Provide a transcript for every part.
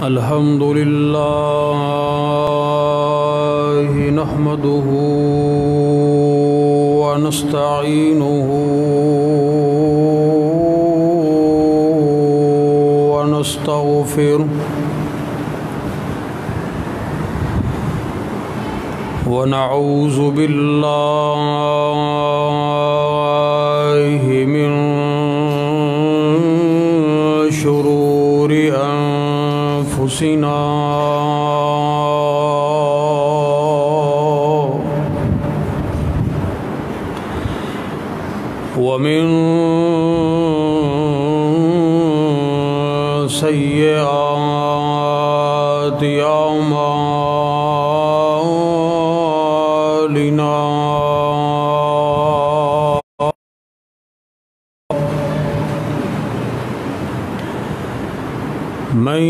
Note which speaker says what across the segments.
Speaker 1: الحمد لله نحمده ونستعينه ونستغفره ونعوذ بالله من شرور أنفسنا ومن سيئات أعمالنا من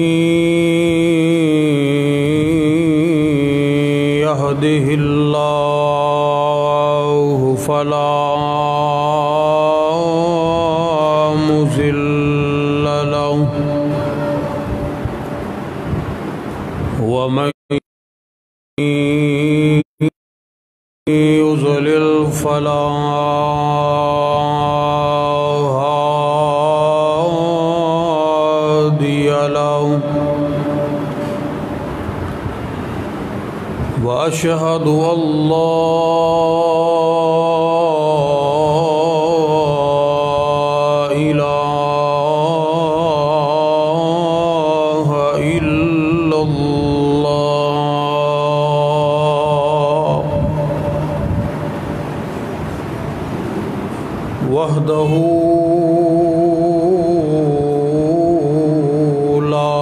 Speaker 1: يهده الله فلا مضل له ومن يضلل فلا هادي له وأشهد أن لا إله إلا الله وحده لا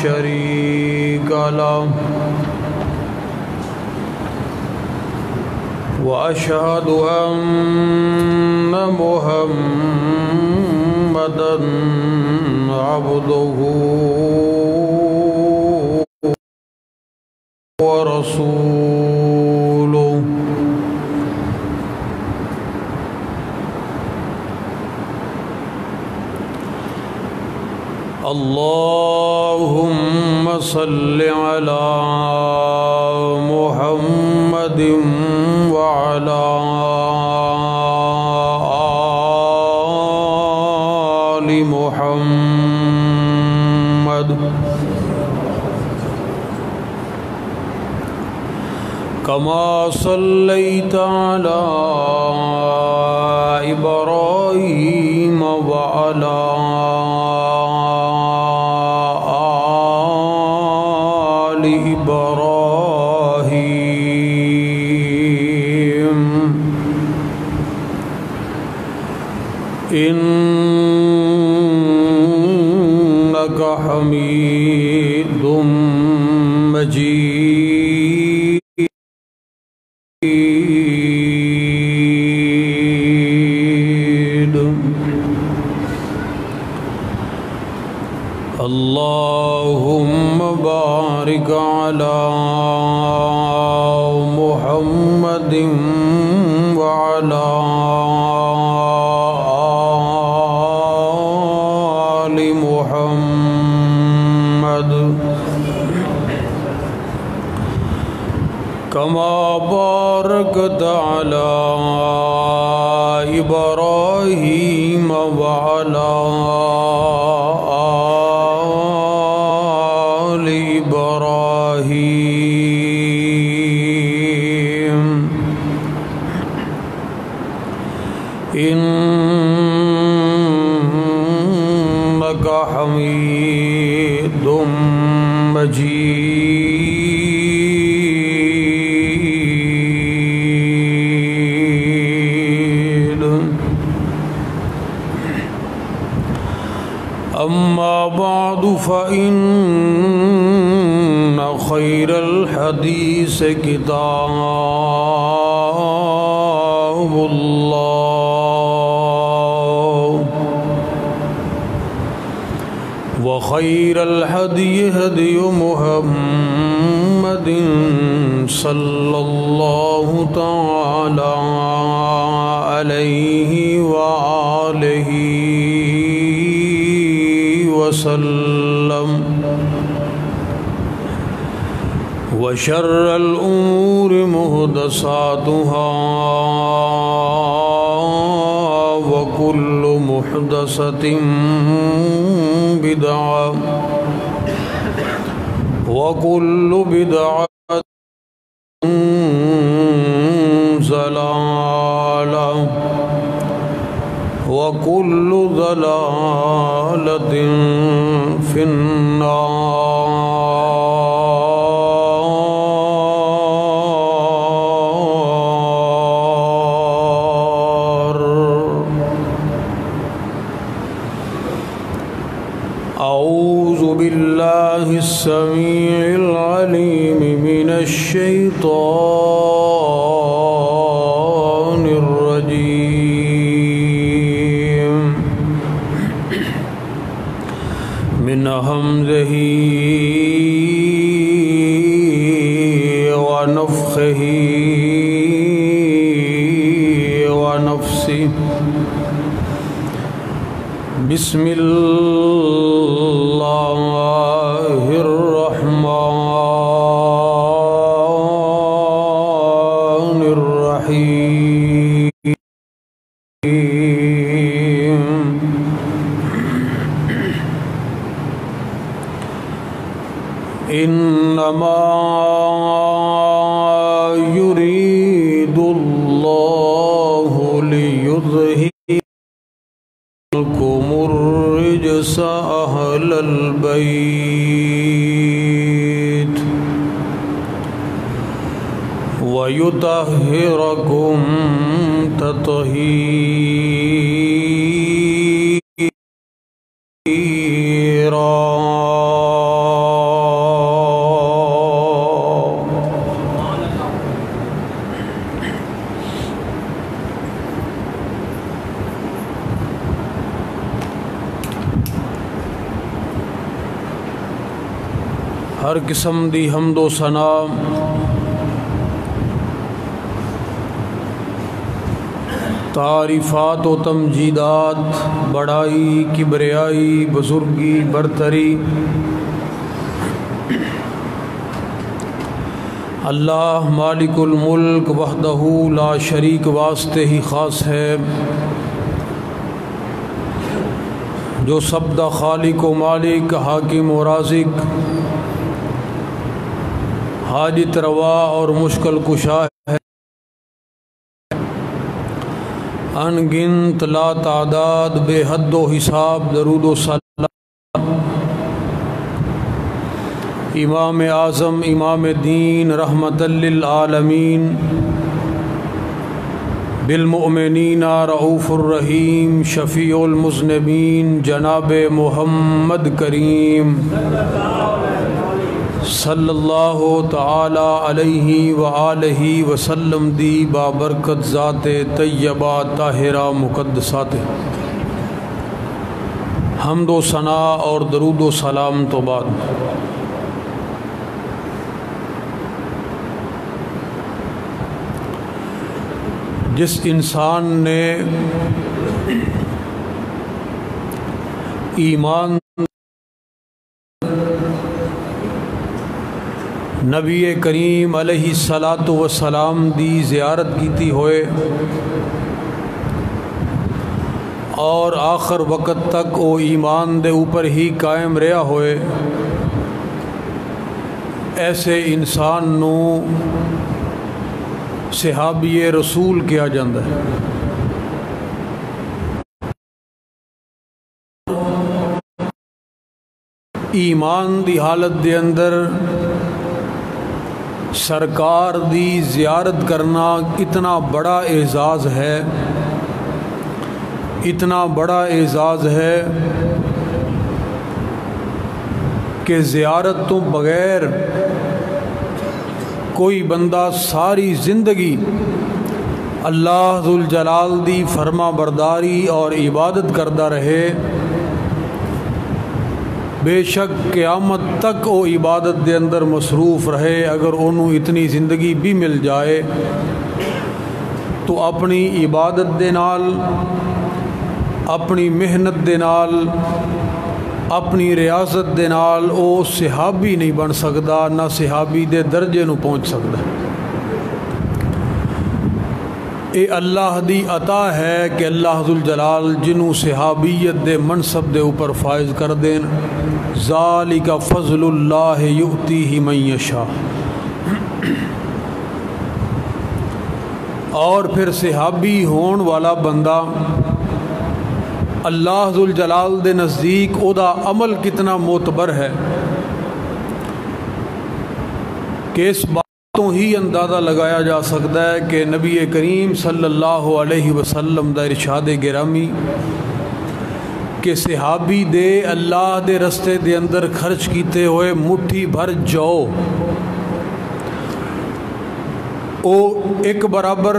Speaker 1: شريك له وأشهد أن محمدًا عبده ورسوله اللهم صل على محمد وعلى آل محمد كما صليت على إبراهيم وعلى آل إبراهيم إنك حميد مجيد اللهم بارك على محمد وعلى آل محمد كما باركت على إبراهيم وعلى آل إبراهيم إنك حميد مجيد أما بعد فإن خير الحديث كتاب الله وخير الهدي هدي محمد صلى الله تعالى عليه وآله وسلم وشر الأمور محدثاتها وكل محدثة بدعة وكل بدعة ضلالة وكل ضلالة في النار. أعوذ بالله السميع العليم من الشيطان الرجيم من همزه ونفخه ونفسه. بسم الله الرحمن الرحيم. إنما يريد الله ليذهب عنكم الرجس أهل البيت ويطهركم تطهيرا. ہر قسم دی حمد و ثنا تعریفات و تمجیدات، بڑائی، کبریائی، بزرگی، برتری اللہ مالک الملک وحدہ لا شریک واسطے ہی خاص ہے، جو سب دا خالق و مالک، حاکم و رازق، حاجت روا اور مشکل کشا ہے، ان گنت لا تعداد بے حد و حساب درود و سلام امام اعظم، امام دین، رحمت للعالمین، بالمؤمنین رؤوف الرحیم، شفیع المذنبین، جناب محمد کریم صلی اللہ تعالی علیہ وآلہ وسلم دی بابرکت ذات طیبہ طاہرہ مقدسات. حمد و ثنا اور درود و سلام تو بعد جس انسان نے ایمان نبی کریم علیہ الصلاۃ والسلام دی زیارت کیتی ہوئے اور آخر وقت تک وہ ایمان دے اوپر ہی قائم رہا ہوئے، ایسے انسان نو صحابی رسول کیا جاندہ ہے. ایمان دی حالت دے اندر سرکار دی زیارت کرنا اتنا بڑا اعزاز ہے، اتنا بڑا اعزاز ہے کہ زیارت تو بغیر کوئی بندہ ساری زندگی اللہ ذوالجلال دی فرما برداری اور عبادت کردہ رہے، بے شک قیامت تک وہ عبادت دے اندر مصروف رہے. اگر انہوں اتنی زندگی بھی مل جائے تو اپنی عبادت دے نال، اپنی محنت دے نال، اپنی ریاست دے نال او صحابی نہیں بن سکدا، نہ صحابی دے درجے نو پہنچ سکدا۔ اے اللہ دی عطا ہے کہ اللہ ذوالجلال جنوں صحابیت دے منصب دے اوپر فائز کر دین۔ ذالک فضل اللہ یؤتیہ من یشاء۔ اور پھر صحابی ہون والا بندہ اللہ ذوالجلال دے نزدیک او دا عمل کتنا معتبر ہے کہ اس بات تو ہی اندازہ لگایا جا سکتا ہے کہ نبی کریم صلی اللہ علیہ وسلم دا ارشاد گرامی کہ صحابی دے اللہ دے رستے دے اندر خرچ کیتے ہوئے مٹھی بھر جو او ایک برابر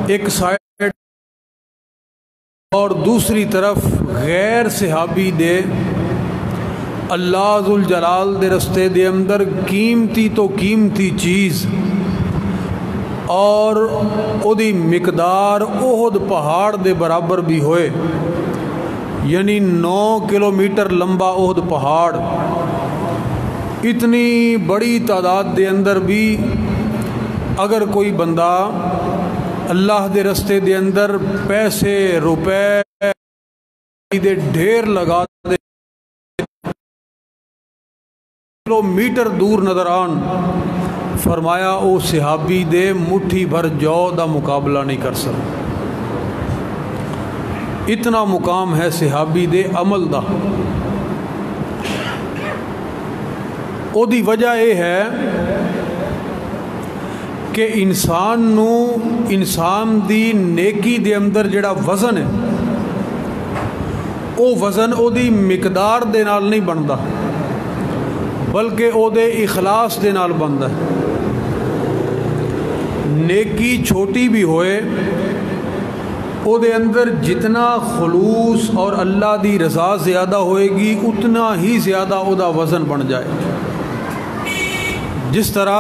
Speaker 1: ایک سائڈ اور دوسری طرف غیر صحابی دے اللہ ذوالجلال دے رستے دے اندر قیمتی تو قیمتی چیز اور او دی مقدار احد پہاڑ دے برابر بھی ہوئے، یعنی 9 کلومیٹر لمبا احد پہاڑ، اتنی بڑی تعداد دے اندر بھی اگر کوئی بندہ اللہ دے رستے دے اندر پیسے روپے دے ڈھیر لگا دے کلومیٹر دور نظر آن، فرمایا او صحابی دے مٹھی بھر جو دا مقابلہ نہیں کر سکتا۔ اتنا مقام ہے صحابی دے عمل دا۔ او دی وجہ یہ ہے کہ انسان دی نیکی دے اندر جڑا وزن ہے او وزن او دی مقدار دے نال نہیں بندا، بلکہ او دے اخلاص دے نال بندا ہے۔ نیکی چھوٹی بھی ہوئے او دے اندر جتنا خلوص اور اللہ دی رضا زیادہ ہوئے گی اتنا ہی زیادہ او دا وزن بن جائے۔ جس طرح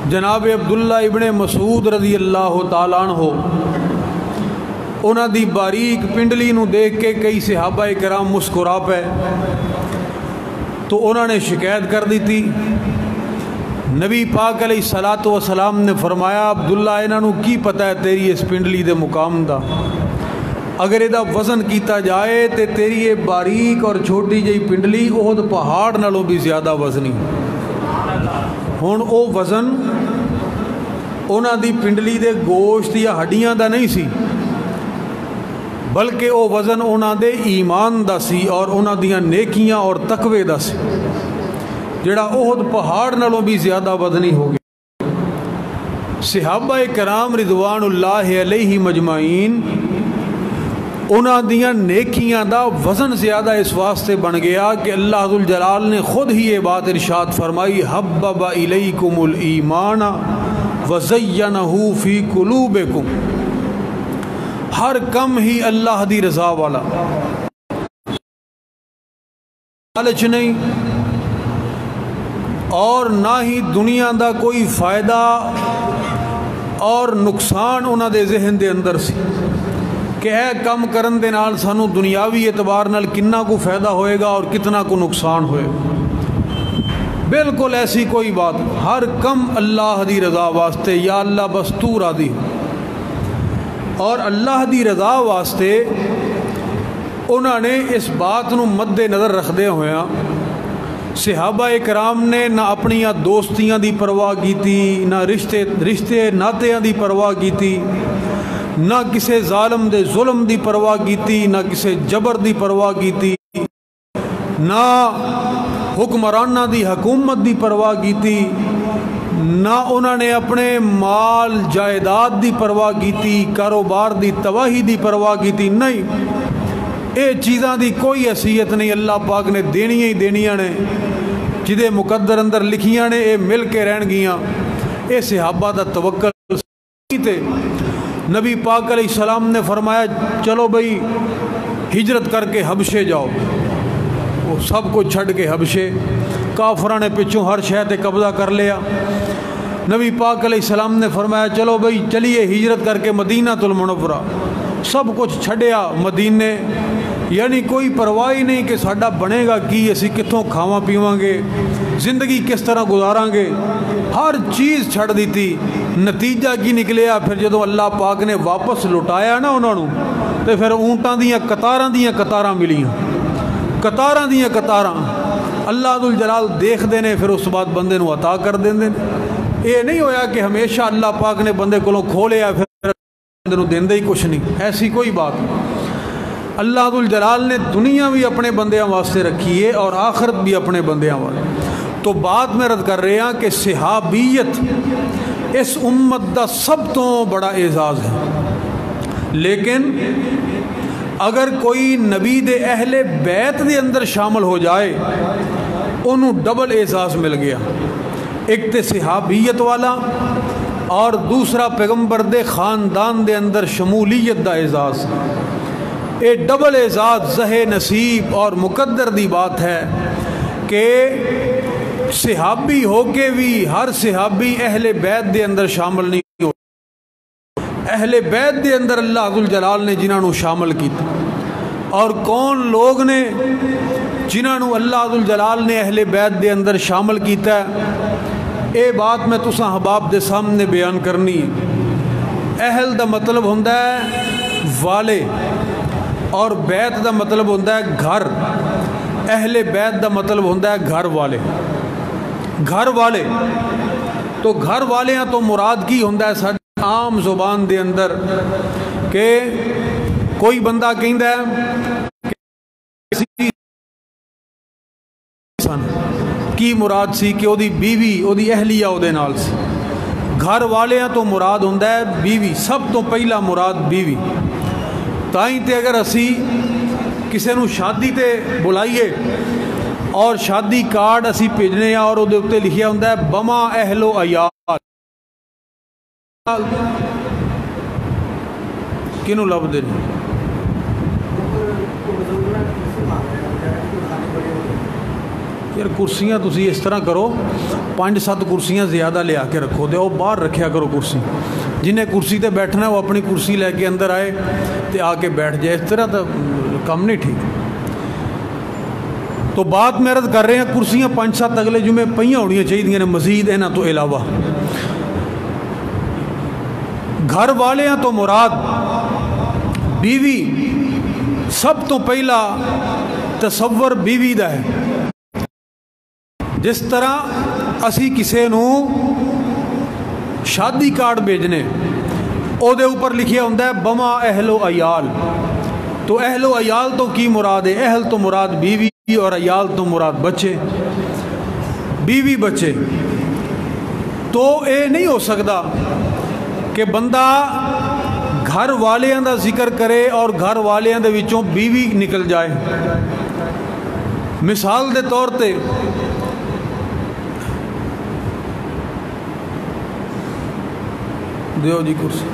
Speaker 1: جناب عبداللہ ابن مسعود رضی اللہ تعالیٰ عنہ انہاں دی باریک پنڈلی نو دیکھ کے کئی صحابہ کرام مسکرا پے تو انہوں نے شکایت کر دی تھی۔ نبی پاک علیہ الصلاۃ والسلام نے فرمایا عبداللہ انہاں نو کی پتہ ہے تیری اس پنڈلی دے مقام دا، اگر یہ وزن کیتا جائے تے تیری یہ باریک اور چھوٹی جئی پنڈلی احد پہاڑ نالوں بھی زیادہ وزنی۔ ہن او وزن انہاں دی پنڈلی دے گوشت یا ہڈیاں دا نہیں سی، بلکہ او وزن انہاں دے ایمان دا سی اور انہاں دیاں نیکیاں اور تقوی دا سی، جڑا احد پہاڑ نالوں بھی زیادہ وزنی ہو گیا۔ صحابہ کرام رضوان اللہ علیہ مجمعین انہاں دیاں نیکیاں دا وزن زیادہ اس واسطے بن گیا کہ اللہ ذوالجلال نے خود ہی یہ بات ارشاد فرمائی حبب الیکم الایمان وزینہ فی قلوبکم، ہر کم ہی اللہ دی رضا والا، لالچ نہیں اور نہ ہی دنیا دا کوئی فائدہ اور نقصان انہاں دے ذہن دے اندر سی کہ اے کم کرن دے نال سانو دنیاوی اعتبار نال کنا کو فائدہ ہوئے گا اور کتنا کو نقصان ہوئے گا۔ بالکل ایسی کوئی بات، ہر کم اللہ دی رضا واسطے، یا اللہ بس تو راضی ہو۔ اور اللہ دی رضا واسطے انہوں نے اس بات نو مد نظر رکھدے ہوئے صحابہ کرام نے نہ اپنی دوستیاں دی پرواہ کیتی، نہ رشتے ناتیاں دی پرواہ کیتی، نہ کسے ظالم دے ظلم دی پرواہ کیتی، نہ کسے جبر دی پرواہ کیتی، نہ حکمرانہ دی حکومت دی پرواہ کیتی، نہ انہوں نے اپنے مال جائیداد دی پرواہ کیتی، کاروبار دی تباہی دی پرواہ کیتی، نہیں، اے چیزاں دی کوئی حیثیت نہیں، اللہ پاک نے دینیاں ہی دینیاں نے، جدے مقدر اندر لکھیاں نے اے مل کے رہن گیاں۔ اے صحابہ دا توکل تے نبی پاک علیہ السلام نے فرمایا چلو بھئی ہجرت کر کے حبشے جاؤ، وہ سب کو چھڑ کے حبشے، کافروں نے پچھوں ہر شہر تے قبضہ کر لیا۔ نبی پاک علیہ السلام نے فرمایا چلو بھئی چلیے ہجرت کر کے مدینہ المنورہ، سب کچھ چھڈیا مدینے، یعنی کوئی پرواہ ہی نہیں کہ ساڈا بنے گا کی، اسی کتوں کھاواں پیواں گے، زندگی کس طرح گزاراں گے، ہر چیز چھڑ دیتی۔ نتیجہ کی نکلیا؟ پھر جدو اللہ پاک نے واپس لٹایا نا انہوں نے، تو پھر اونٹاں دیاں قطاراں ملیاں، قطاراں دیاں قطاراں۔ اللہ ذو الجلال دیکھ دینے، پھر اس بعد بندے نو عطا کر دیندے۔ یہ نہیں ہویا کہ ہمیشہ اللہ پاک نے بندے کو کھو لیا پھر بندے نو دیندے ہی کچھ نہیں، ایسی کوئی بات نہیں۔ اللہ ذو الجلال نے دنیا بھی اپنے بندیاں واسطے رکھی ہے اور آخرت بھی اپنے بندیاں واسطے۔ تو بات میں رد کر رہے ہیں کہ صحابیت اس امت دا سب تو بڑا اعزاز ہے، لیکن اگر کوئی نبی دے اہل بیت دے اندر شامل ہو جائے انہوں ڈبل اعزاز مل گیا، ایک تے صحابیت والا اور دوسرا پیغمبر دے خاندان دے اندر شمولیت دا اعزاز۔ اے ڈبل اعزاز زہ نصیب اور مقدر دی بات ہے کہ صحابی ہو کے بھی ہر صحابی اہل بیت دے اندر شامل نہیں ہو۔ اہل بیت دے اندر اللہ ذو الجلال نے جنہاں نو شامل کیتا، اور کون لوگ نے جنہاں نو اللہ ذو الجلال نے اہل بیت دے اندر شامل کیتا ہے، اے بات میں تساں احباب دے سامنے بیان کرنی ہے۔ اہل دا مطلب ہوندہ ہے والے، اور بیت دا مطلب ہوندہ ہے گھر۔ اہل بیت دا مطلب ہوندہ ہے گھر والے، گھر والے۔ تو گھر والے ہیں تو مراد کی ہوندہ ہے ساڈی عام زبان دے اندر کہ کوئی بندہ کہندہ ہے کی مراد سی کہ او دی بیوی او دی اہلیہ او دے نال سی۔ گھر والے ہیں تو مراد ہوندہ ہے بیوی، سب تو پہلا مراد بیوی۔ تائیں تے اگر اسی کسے نو شادی تے بلائیے اور شادی کارڈ اسی بھیجنے اور او دے اتے لکھیا ہوندہ ہے بما اہل و عیال، کنوں لب دے نہیں؟ یار کرسیاں تسی اس طرح کرو، 5-7 کرسیاں زیادہ لے آ کے رکھو دے، وہ باہر رکھیا کرو کرسی، جنہیں کرسی تے بیٹھنا ہے وہ اپنی کرسی لے کے اندر آئے تے آ کے بیٹھ جائے، اس طرح تو کم نہیں ٹھیک۔ تو بات میں عرض کر رہے ہیں کرسیاں 5-7 اگلے جمعے پہیاں ہونیاں چاہیے نے مزید انہاں تو علاوہ۔ گھر والے ہیں تو مراد بیوی، سب تو پہلا تصور بیوی دا ہے۔ جس طرح اسی کسے نو شادی کارڈ بھیجنے او دے اوپر لکھیا ہوندہ ہے بما اہل و عیال، تو اہل و عیال تو کی مراد ہے؟ اہل تو مراد بیوی اور عیال تو مراد بچے، بیوی بچے۔ تو اے نہیں ہو سکتا کہ بندہ گھر والیاں دا ذکر کرے اور گھر والیاں دے وچوں بیوی نکل جائے۔ مثال دے طور تے دیو جی کرسی،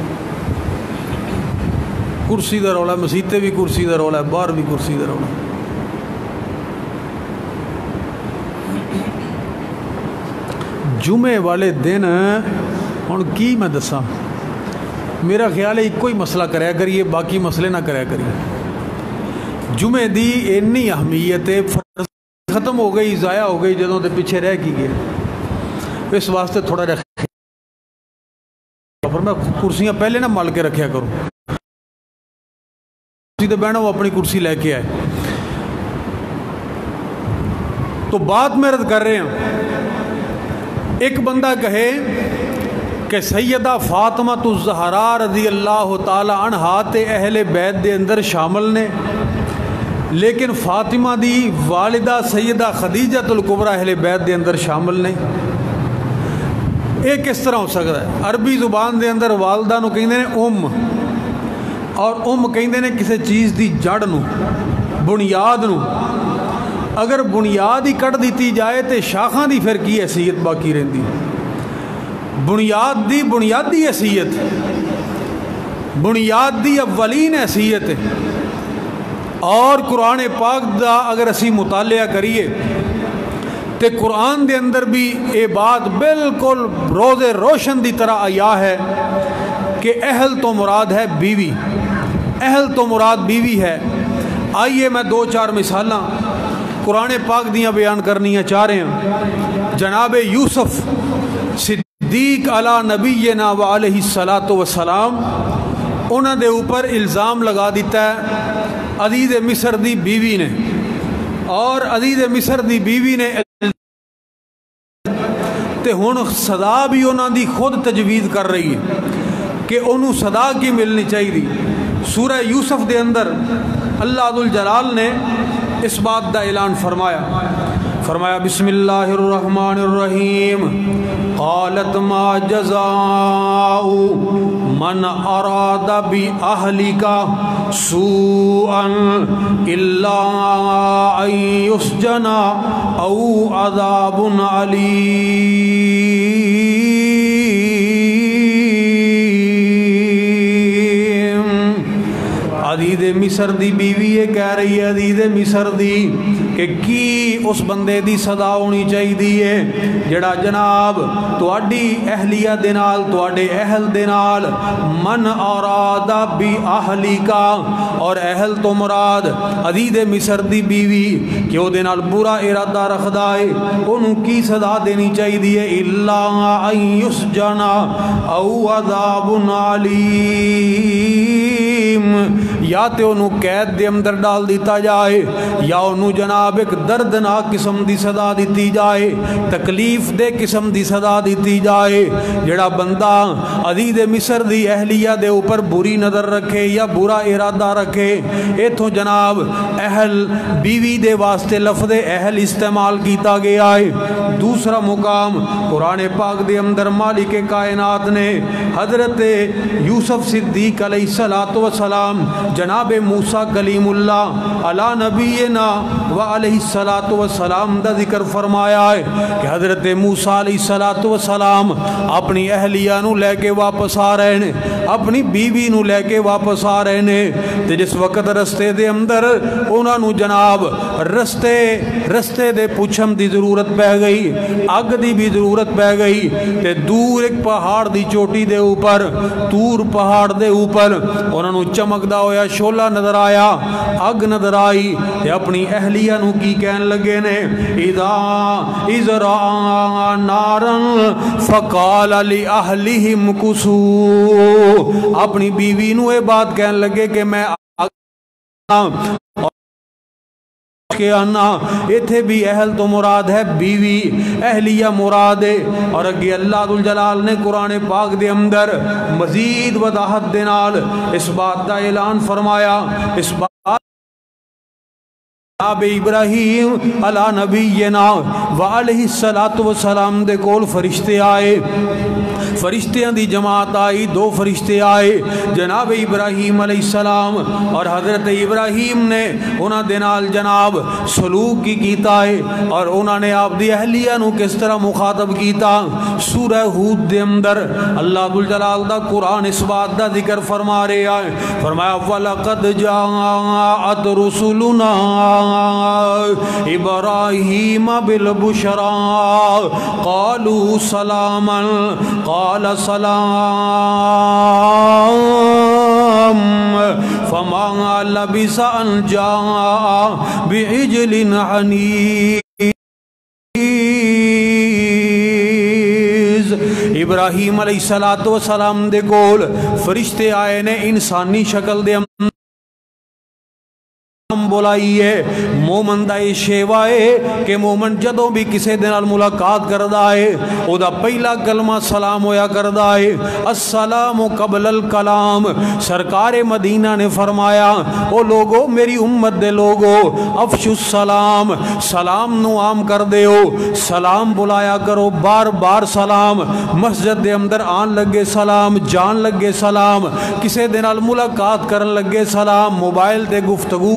Speaker 1: کرسی دا رولا، مسیتے بھی کرسی دا رولا ہے، باہر بھی کرسی دا رولا۔ جمعے والے دن ہن کی میں دساں، میرا خیال ہے ایک کوئی مسئلہ کریا کریے، باقی مسئلے نہ کریا کریے۔ جمعے دی اینی اہمیت ہے، فرض ختم ہو گئی، ضائع ہو گئی، جدوں تے پیچھے رہ کی گئے، اس واسطے تھوڑا رکھ میں کرسیاں پہلے نہ مال کے رکھیا کرو، کرسی تے بہنا وہ اپنی کرسی لے کے آئے۔ تو بات میں رد کر رہے ہیں، ایک بندہ کہے کہ سیدہ فاطمہ الزہراء رضی اللہ تعالی عنہا تے اہل بیت دے اندر شامل نے، لیکن فاطمہ دی والدہ سیدہ خدیجہ الکبریٰ اہل بیت دے اندر شامل نہیں۔ یہ کس طرح ہو سکتا ہے؟ عربی زبان دے اندر والدہ نو کہندے نے اور کہندے نے کسی چیز دی جڑ نو، بنیاد نو۔ اگر بنیاد ہی کٹ دیتی جائے تو شاخاں دی پھر کی حیثیت باقی رہندی؟ بنیاد دی بنیادی حیثیت، بنیاد دی اولین حیثیت ہے۔ اور قرآن پاک دا اگر اسی مطالعہ کریے تے قرآن دے اندر بھی یہ بات بالکل روز روشن دی طرح آیا ہے کہ اہل تو مراد ہے بیوی، اہل تو مراد بیوی ہے۔ آئیے میں دو چار مثالاں قرآن پاک دیاں بیان کرنیاں چاہ رہے ہیں۔ جناب یوسف صدیق علی نبینا و علیہ الصلاۃ والسلام انہاں دے اوپر الزام لگا دیتا ہے عزیز مصر دی بیوی نے، اور عزیز مصر دی بیوی نے تے ہن صدا بھی انہاں دی خود تجویز کر رہی ہے کہ انہوں صدا کی ملنی چاہیے۔ سورہ یوسف دے اندر اللہ ذوالجلال نے اس بات دا اعلان فرمایا بسم اللہ الرحمن الرحیم قالت ما جزاء من اراد بأہلک سوءا الا ان یسجن او عذاب علیم۔ عزیز مصر دی بیوی یہ کہہ رہی ہے عزیز مصر دی کہ کی اس بندے دی صدا ہونی چاہیے جڑا جناب تواڈی اہلیہ دے نال تواڈے اہل دے نال من اراد بی اہلیکا، اور اہل تو مراد عزیز مصر دی بیوی کہ او دے نال برا ارادہ رکھدا ہے انہوں کی صدا دینی چاہیے الا ان یسجن او عذاب علیم، یا تے انہوں قید دے اندر ڈال دیتا جائے یا انہوں جناب ایک دردناک قسم دی صدا دیتی جائے، تکلیف دے قسم دی صدا دیتی جائے۔ جڑا بندہ عزیز مصر دی اہلیہ دے اوپر بری نظر رکھے یا برا ارادہ رکھے، ایتھوں جناب اہل بیوی دے واسطے لفظ اہل استعمال کیتا گیا ہے۔ دوسرا مقام قرآن پاک دے اندر مالک کائنات نے حضرت یوسف صدیق علیہ السلام جناب موسیٰ کلیم اللہ علی نبینا و علیہ السلام دا ذکر فرمایا ہے کہ حضرت موسیٰ علیہ السلام اپنی اہلیہ نو لے کے واپس آ رہے ہیں، اپنی بیوی نو لے کے واپس آ رہے ہیں، تے جس وقت رستے دے اندر انہاں نو جناب رستے دے پوچھم دی ضرورت پہ گئی، اگ دی بھی ضرورت پہ گئی، تے دور ایک پہاڑ دی چوٹی دے اوپر تور پہاڑ دے اوپر انہاں نو چمکدا ہویا شولہ نظر آیا، اگ نظر آئی، تے اپنی اہلیہ نو کی کہن لگے نے اذ رأى نارا فقال لأہلہم کثوا، اپنی بیوی نو یہ بات کہن لگے کہ میں کہ آنا ایتھے بھی اہل تو مراد ہے بیوی، اہلیہ مراد ہے۔ اور اگے اللہ ذوالجلال نے قرآن پاک دے اندر مزید وضاحت دے نال اس بات دا اعلان فرمایا، اس بات جناب ابراہیم علی نبینا و علیہ السلام دے کول فرشتے آئے، فرشتیاں دی جماعت آئی، دو فرشتے آئے، جناب ابراہیم علیہ السلام، اور حضرت ابراہیم نے انہاں دے نال جناب سلوک کی کیتا ہے، اور انہاں نے آپ دی اہلیہ نو کس طرح مخاطب کیتا۔ سورہ ہود دے اندر اللہ ذوالجلال دا قرآن اس بات دا ذکر فرما رہے آئے، فرمایا وَلَقَدْ جَاءَتْ رُسُلُنَا ابراہیم بالبشرى قالوا سلاما قال سلام فما لبث ان جاء بعجل حنیذ۔ ابراہیم علیہ السلام دے کول فرشتے آئے نے انسانی شکل دے بولائیے، مومن دا یہ شیوا ہے کہ مومن جدوں بھی کسے دے نال ملاقات کردا ہے او دا پہلا کلمہ سلام ہویا کردا ہے، السلام قبل الکلام۔ سرکار مدینہ نے فرمایا او لوگو میری امت دے لوگو افشو السلام، سلام نو عام کر دیو، سلام بلایا کرو بار بار سلام، مسجد دے اندر آن لگے سلام، جان لگے سلام، کسے دے نال ملاقات کرن لگے سلام، موبائل تے گفتگو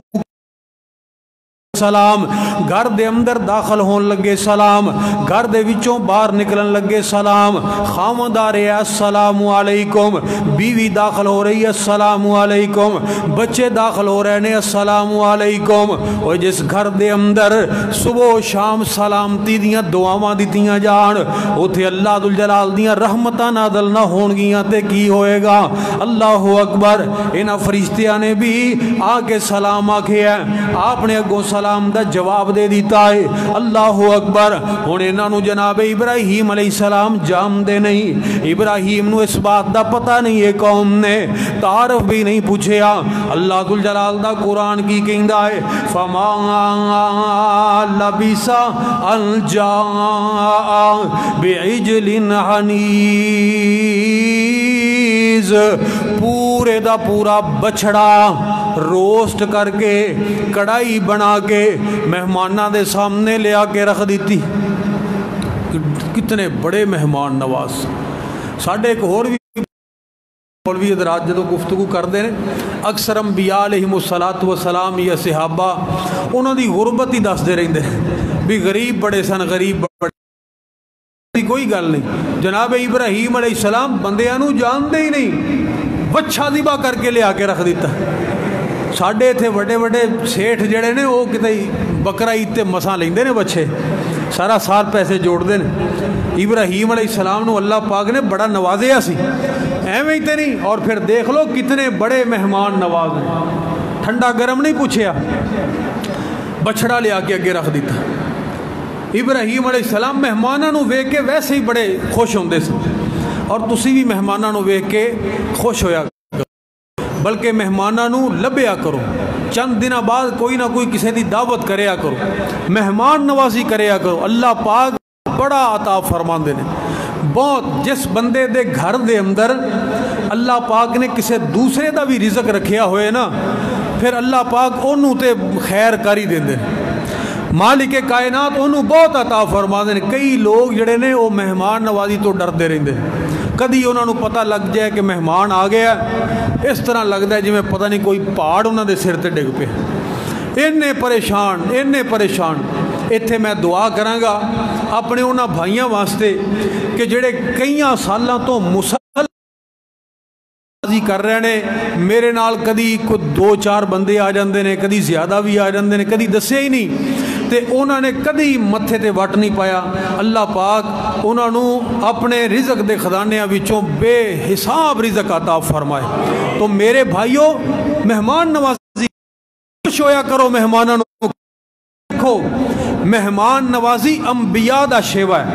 Speaker 1: سلام، گھر دے اندر داخل ہون لگے سلام، گھر دے وچوں باہر نکلن لگے سلام، خامد آ رہے السلام علیکم، بیوی داخل ہو رہی ہے السلام علیکم، بچے داخل ہو رہے ہیں السلام علیکم۔ اور جس گھر دے اندر صبح و شام سلامتی دیاں دعاواں دتیاں جان، اوتھے اللہ ذوالجلال دیاں رحمتاں نازل نہ ہون گیاں تے کی ہوئے گا؟ اللہ اکبر۔ انہاں فرشتیاں نے بھی آ کے سلام آکھے ہے، آپ نے اگوں سلام دا جواب دے دیتا ہے۔ اللہ اکبر۔ ہن انہاں نو جناب ابراہیم علیہ السلام جام دے نہیں، ابراہیم نو اس بات دا پتہ نہیں ہے، قوم نے تعارف بھی نہیں پوچھیا۔ اللہ ذوالجلال دا قرآن کی کہندا ہے فما لبث ان جاء بعجل حنیذ، پورے دا پورا بچڑا روسٹ کر کے کڑائی بنا کے مہمانہ دے سامنے لے آ کے رکھ دیتی۔ کتنے بڑے مہمان نواز۔ ساڑھے ایک اور بھی مولوی حضرات جدو گفتگو کردے ہیں، اکثر انبیاء علیہم السلام یا صحابہ انہوں دی غربت ہی دس دے رہندے بھی غریب بڑے سن، غریب بڑے، کوئی گل نہیں۔ جناب ابراہیم علیہ السلام بندیاں جان دے ہی نہیں، بچھا ذبح کر کے لے آ کے رکھ دیتا۔ ساڑھے تھے بڑے بڑے سیٹھ جڑے نے وہ کتے بکرا عید تے مساں لیندے نے بچے، سارا سال پیسے جوڑ دے نے۔ ابراہیم علیہ السلام نو اللہ پاک نے بڑا نوازیا سی، ایویں ہی تے نہیں۔ اور پھر دیکھ لو کتنے بڑے مہمان نواز ہیں، ٹھنڈا گرم نہیں پوچھیا، بچڑا لے آ کے اگے رکھ دیتا۔ ابراہیم علیہ السلام مہماناں نو ویکھ کے ویسے ہی بڑے خوش ہوندے سے، اور تسی بھی مہماناں نو ویکھ کے خوش ہویا، بلکہ مہماناں نو لبیا کرو، چند دنوں بعد کوئی نہ کوئی کسی دی دعوت کریا کرو، مہمان نوازی کریا کرو۔ اللہ پاک بڑا عطا فرماندے نے بہت۔ جس بندے دے گھر دے اندر اللہ پاک نے کسی دوسرے دا بھی رزق رکھیا ہوئے نا، پھر اللہ پاک انہوں تے خیر کاری دیندے نے، مالک کائنات انہوں بہت عطا فرماندے نے۔ کئی لوگ جڑے نے وہ مہمان نوازی تو ڈردے رہندے، کدی انہوں نے پتہ لگ جائے کہ مہمان آ گیا، اس طرح لگتا ہے جی میں پتہ نہیں کوئی پہاڑ انہوں دے سر تے ڈگ پے، اینے پریشان۔ ایتھے میں دعا کراں گا اپنے انہاں بھائیاں واسطے کہ جڑے کئیاں سالاں تو مسلسل کر رہے ہیں، میرے نال کدی کوئی 2-4 بندے آ جاندے نے، کدی زیادہ بھی آ جاندے نے، کدی دسے ہی نہیں تے انہوں نے کدی متھے تے وٹ نہیں پایا۔ اللہ پاک انہوں نے اپنے رزق دے خزانے وچوں بے حساب رزق عطا فرمائے۔ تو میرے بھائیوں مہمان نوازی خوش ہویا کرو، مہمانوں دیکھو مہمان نوازی انبیاء دا شیوا ہے،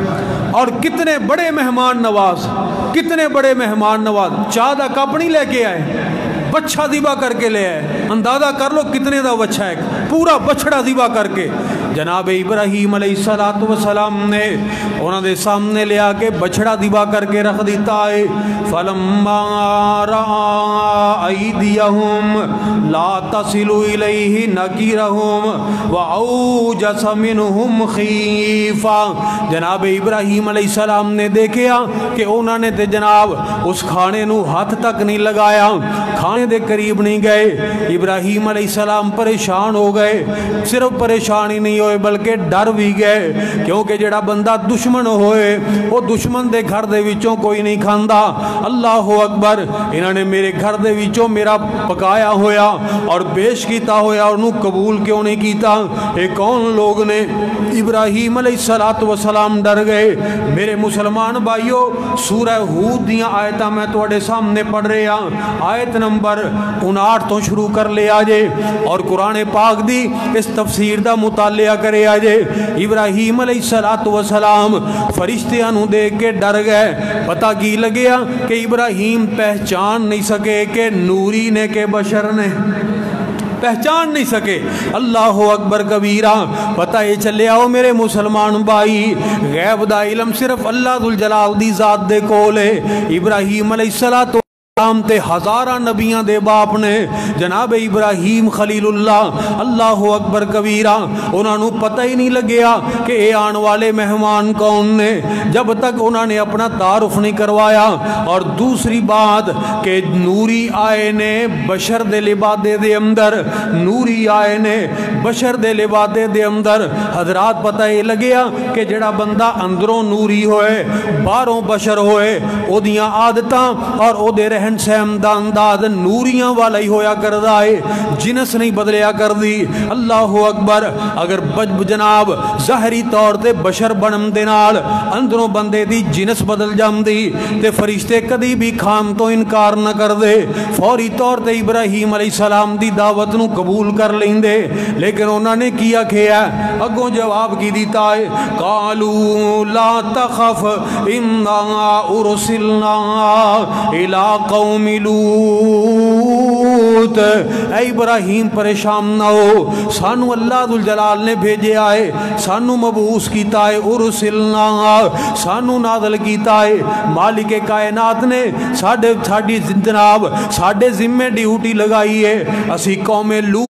Speaker 1: اور کتنے بڑے مہمان نواز، کتنے بڑے مہمان نواز چاہ دا کپ نہیں لے کے آئے، بچھا ذبح کر کے لے آئے۔ اندازہ کر لو کتنے دا بچھا ہے، پورا بچڑا ذبح کر کے جناب ابراہیم علیہ السلام نے انہوں نے سامنے لے آ کے بچڑا ذبح کر کے رکھ دیتا ہے۔ فَلَمَّا رَأَىٰ أَيْدِيَهُمْ لَا تَصِلُ إِلَيْهِ نَكِرَهُمْ وَأَوْجَسَ مِنْهُمْ خِیفَةً۔ جناب ابراہیم علیہ السلام نے دیکھا کہ انہوں نے تے جناب اس کھانے نو ہاتھ تک نہیں لگایا، کھانے دے قریب نہیں گئے۔ ابراہیم علیہ السلام پریشان ہو گئے، صرف پریشان ہی نہیں ہوئے بلکہ ڈر بھی گئے، کیونکہ جڑا بندہ دشمن ہوئے وہ دشمن دے گھر دے وچوں کوئی نہیں کھاندا۔ اللہ اکبر۔ انہوں نے میرے گھر دے وچوں میرا پکایا ہویا اور پیش کیتا ہویا اور انہوں قبول کیوں نہیں کیتا؟ ایک کون لوگ نے؟ ابراہیم علیہ السلام ڈر گئے۔ میرے مسلمان بھائیو، سورہ ہود دیاں آیتاں میں تواڈے سامنے پڑھ رہے ہاں، آیت نمبر 59 تو شروع کر لے آجے اور قرآن پاک دی اس تفسیر دا مطالعہ کرے آجے۔ ابراہیم علیہ السلام فرشتیاں نو دیکھ کے ڈر گئے۔ پتہ کی لگیا کہ ابراہیم پہچان نہیں سکے کہ نوری نے کہ بشر نے، پہچان نہیں سکے۔ اللہ اکبر کبیرہ۔ پتہ یہ چلے آؤ میرے مسلمان بھائی، غیب دا علم صرف اللہ ذوالجلال دی ذات دے کول ہے۔ ابراہیم علیہ السلام تے ہزاراں نبیاں دے باپ نے جناب ابراہیم خلیل اللہ اللہ اکبر کبیرہ انہاں نو پتہ ہی نہیں لگیا کہ اے آن والے مہمان کون نے جب تک انہاں نے اپنا تعارف نہیں کروایا۔ اور دوسری بات کہ نوری آئے نے بشر دے لبادے دے اندر، نوری آئے نے بشر دے لبادے دے اندر حضرات پتہ ہی لگیا کہ جڑا بندہ اندروں نوری ہوئے باہروں بشر ہوئے او دیاں عادتاں اور او دے رہن سہن دا انداز نوریاں والا ہی ہویا کردہ ہے، جنس نہیں بدلیا کر دی۔ اللہ اکبر۔ اگر جناب ظاہری طور تے بشر بنم دے نال اندروں بندے دی جنس بدل جام دی تے فرشتے کدی بھی کھان تو انکار نہ کر دے، فوری طور تے ابراہیم علیہ السلام دی دعوت نو قبول کر لیں دے، لیکن انہوں نے کیا کھیا اگوں جواب کی دیتا ہے قالوا لا تخف انا ارسلنا الى قوم لوط۔ اے ابراہیم پریشان نہ ہو، سانو اللہ ذوالجلال نے بھیجے آئے، سانو مبعوث کیتا ہے، ارسلنا سانو نازل کیتا ہے، مالک کائنات نے ساڑی جناب ساڑے ذمہ ڈیوٹی لگائی ہے، اسی قوم لوط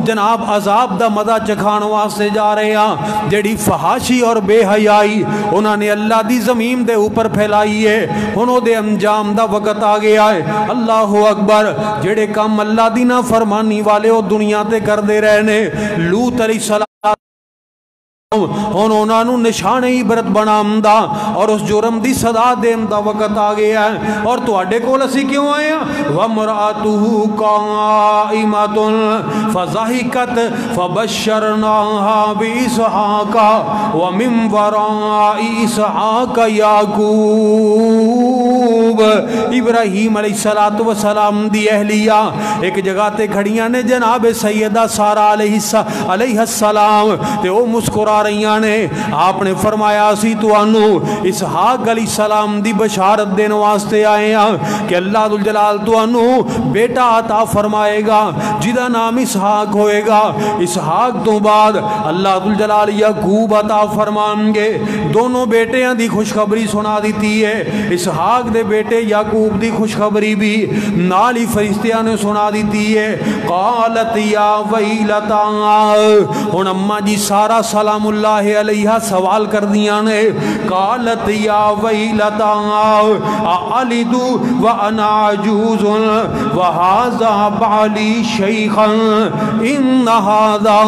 Speaker 1: جناب عذاب دا مزہ چکھان واسطے جا رہے ہیں، جڑی فحاشی اور بے حیائی انہوں نے اللہ دی زمین دے اوپر پھیلائی ہے، انہوں دے انجام دا وقت آ گیا ہے۔ اللہ اکبر۔ جڑے کام اللہ دی نہ فرمانی والے وہ دنیا تے کر دے رہنے، لوط علیہ السلام انہوں نے نشان عبرت بنام دا اور اس جرم دی صدا دیم دا وقت آ گیا ہے۔ اور تو اڈے کول اسی کیوں آئے ہیں؟ وَمْرَأَتُهُ قَائِمَةٌ فَضَحِكَتْ فَبَشَّرْنَاهَا بِإِسْحَاقَ وَمِن وَرَاءِ إِسْحَاقَ یعقوب۔ ابراہیم علیہ السلام دی اہلیہ ایک جگہ تے کھڑیاں نے جناب سیدہ سارہ علیہ السلام تے وہ مسکرا رہیاں نے، آپ نے فرمایا اسی تو انو اسحاق علیہ السلام دی بشارت دین واسطے آئے ہیں کہ اللہ ذوالجلال تو انو بیٹا عطا فرمائے گا جدا نام اسحاق ہوئے گا، اسحاق تو بعد اللہ ذوالجلال یعقوب عطا فرمان گے۔ دونوں بیٹیاں دی خوشخبری سنا دیتی ہے، اسحاق دے بیٹے یعقوب دی خوشخبری بھی نالی فرشتیاں نے سنا دیتی ہے۔ قالت یا ویلتا، ہن اماں جی سارا سلام اللہ علیہ سوال کر دیا نے، قالت یا ویلتا اعلد وانا عجوز وہذا بعلی شیخا ان هذا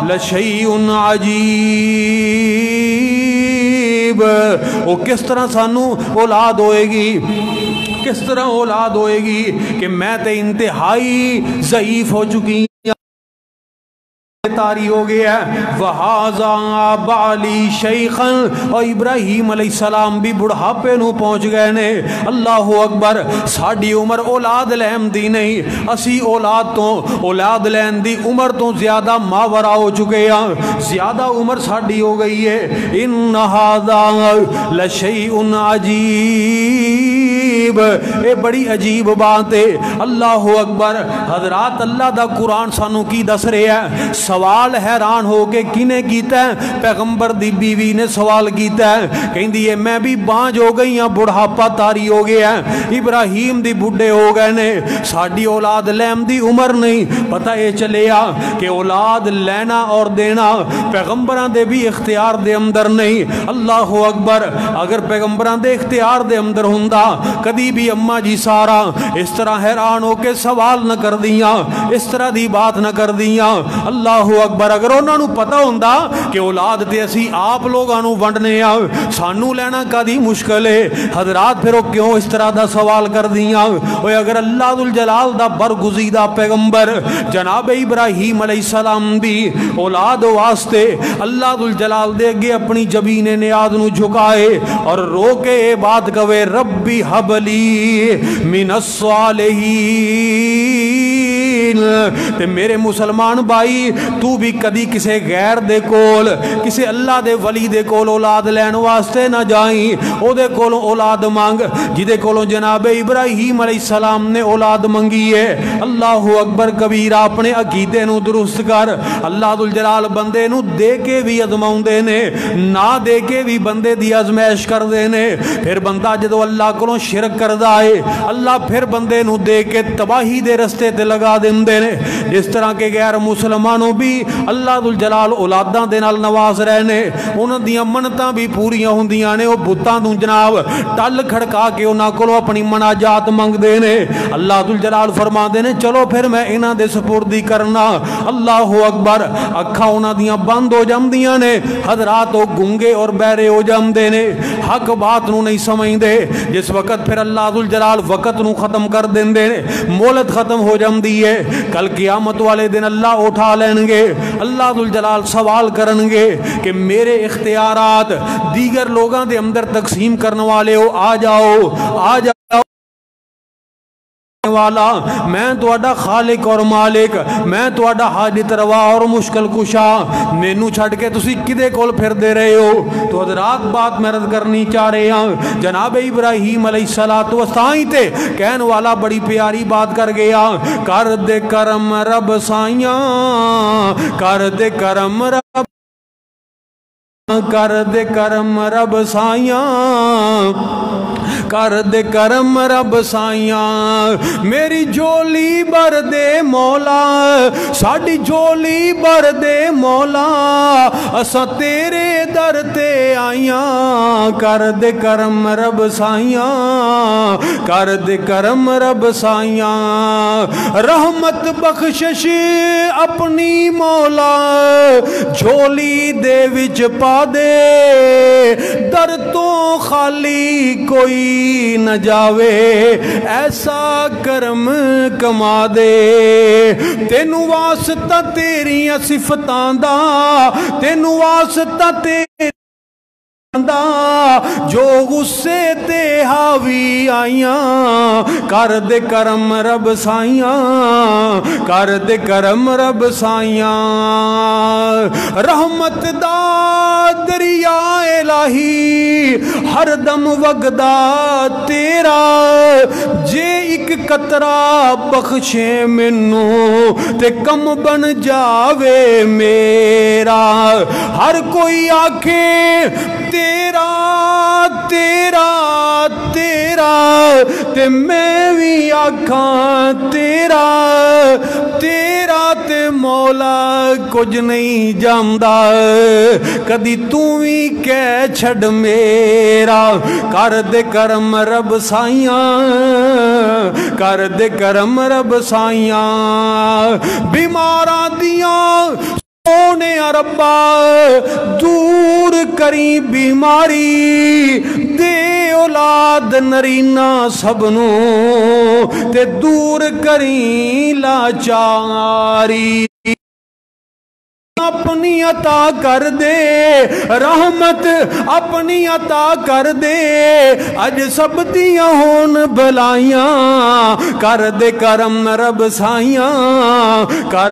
Speaker 1: لشیء عجیب۔ وہ کس طرح سانو اولاد ہوئے گی، کس طرح اولاد ہوئے گی کہ میں تے انتہائی ضعیف ہو چکی تاری ہو گیا ہے۔ وَهَذَا بَعْلِي شَيْخًا، اور ابراہیم علیہ السلام بھی بڑھاپے نو پہنچ گئے نے۔ اللہ اکبر۔ ساڑی عمر اولاد لہم دی نہیں، اسی اولاد لہم دی عمر تو زیادہ ماورا ہو چکے ہیں، زیادہ عمر ساڑی ہو گئی ہے۔ إِنَّ هَذَا لَشَيْءٌ عَجِيبٌ، اے بڑی عجیب بات ہے۔ اللہ اکبر۔ حضرات اللہ دا قرآن سانو کی دس رہے ہیں، سوال حیران ہو کے کینے کیتا ہے؟ پیغمبر دی بیوی نے سوال کیتا ہے، کہیں دیئے میں بھی بانج ہو گئی ہیں، بڑھاپا تاری ہو گیا ہے، ابراہیم دی بڑھے ہو گئے نے، ساڑی اولاد لیم دی عمر نہیں۔ پتہ یہ چلیا کہ اولاد لینا اور دینا پیغمبران دے بھی اختیار دے اندر نہیں۔ اللہ اکبر۔ اگر پیغمبران دے اختیار دے اندر ہوندا کدی بھی اماں جی سارا اس طرح حیران ہو کے سوال نہ کر دیاں، اس طرح دی بات نہ کر دیاں۔ اللہ اکبر۔ اگر انہوں نے پتہ ہوندہ کہ اولاد تے اسی آپ لوگانوں ونڈنے آؤ، سانو لینا کدی مشکل ہے، حضرات پھر وہ کیوں اس طرح دا سوال کر دیاں؟ اور اگر اللہ ذوالجلال دا برگزیدہ پیغمبر جناب ابراہیم علیہ السلام بھی اولاد واسطے اللہ ذوالجلال دے گے اپنی جبین نیاز نو جھکائے اور رو کے بات کوے ربی حبلی من الصالحین، تے میرے مسلمان بھائی تو بھی کدی کسے غیر دے کول کسے اللہ دے ولی دے کول اولاد لین واسطے نہ جائیں او دے کولوں اولاد مانگ جدے کولوں جناب ابراہیم علیہ السلام نے اولاد منگی ہے۔ اللہ اکبر کبیرہ، اپنے عقیدے نو درست کر۔ اللہ ذوالجلال بندے نو دے کے بھی ازماؤندے نے، نہ دے کے بھی بندے دی ازمائش کر دے نے۔ پھر بندہ جدو اللہ کولوں شرک کردا ہے اللہ پھر بندے نو دے کے تباہی دے رستے تے لگا دیندے نے۔ جس طرح کے غیر مسلمانوں بھی اللہ ذوالجلال اولاداں دے نال نواز رہے نے، انہاں دیاں منتاں بھی پوریاں ہوندیاں نے، او بتاں تو جناب ٹل کھڑکا کے انہاں کولوں اپنی مناجات منگ دے نے۔ اللہ ذوالجلال فرما دے نے چلو پھر میں انہاں دے سپردی کرنا۔ اللہ اکبر، اکھاں انہاں دیاں بند ہو جاندیاں نے، حضرات او گنگے اور بہرے ہو جاندے نے، حق بات نو نہیں سمجھدے۔ جس وقت پھر اللہ ذوالجلال وقت نو ختم کر دیندے نے، مہلت ختم ہو جاندی ہے، کل قیامت والے دن اللہ اٹھا لین گے۔ اللہ ذوالجلال سوال کرن گے کہ میرے اختیارات دیگر لوگاں دے اندر تقسیم کرنے والے ہو، آ جاؤ آ جاؤ والا، میں تواڈا خالق اور مالک، میں تواڈا حاجت روا اور مشکل کشا، مینوں چھڈ کے تسی کدے کول پھر دے رہے ہو؟ تو حضرات بات میں رد کرنی چاہ رہے ہیں، جناب ابراہیم علیہ السلام تے کہن والا بڑی پیاری بات کر گیا، کر دے کرم رب سائیاں، کر دے کرم رب، کر دے کرم رب سائیاں، کر دے کرم رب سائیاں، میری جولی بر دے مولا، ساڑی جولی بر دے مولا، اسا تیرے در تے آئیاں، کر دے کرم رب سائیاں، کر دے کرم رب سائیاں، رحمت بخشش اپنی مولا، جولی دے وچ پا دے، در تو خالی کوئی نہ جاوے، ایسا کرم کما دے، تینو واسطہ تیریاں صفتاں دا، تینو واسطہ تیریاں جو غصے تے حاوی آئیاں، کر دے کرم رب سائیاں، کر دے کرم رب سائیاں، رحمت دا دریا الہی ہر دم وگدا تیرا، جے ایک قطرہ بخشے منو تے کم بن جاوے میرا، ہر کوئی آکھے تیرا تیرا تیرا تے میں بھی آکھاں تیرا تیرا تے مولا کچھ نہیں جاندا، کدی تو بھی کہہ چھڑ میرا، کر دے کرم رب سائیاں، کر دے کرم رب سائیاں، بیماراں دیاں سونے ربا دور کری بیماری، دے اولاد نرینا سبنو تے دور کری لاچاری، اپنی عطا کر دے رحمت، اپنی عطا کر دے، اج سب دیاں ہون بلائیاں، کر دے کرم رب سائیاں، کر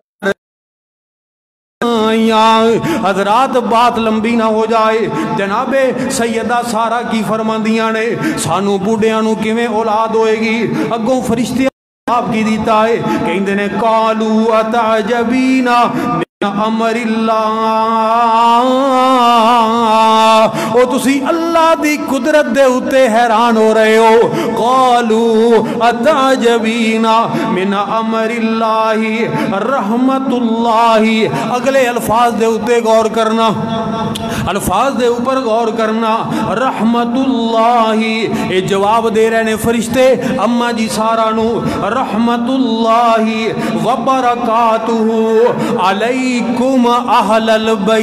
Speaker 1: حضرات بات لمبی نہ ہو جائے، جناب سیدہ سارہ کی فرماندیاں نے سانو بوڑھیاں نو کیویں اولاد ہوئے گی، اگوں فرشتے آپ کی دیتا ہے کہندے نے قالوا اتعجبین امر اللہ، او تسی اللہ دی قدرت دے اتے حیران ہو رہے ہو، قالوا اتعجبین من امر اللہ رحمت اللہ، اگلے الفاظ دے اتے غور کرنا، الفاظ دے اوپر غور کرنا، رحمت اللہ، یہ جواب دے رہے نے فرشتے اماں جی سارا نو، رحمت اللہ وبرکاتہ علیکم اہل البیت،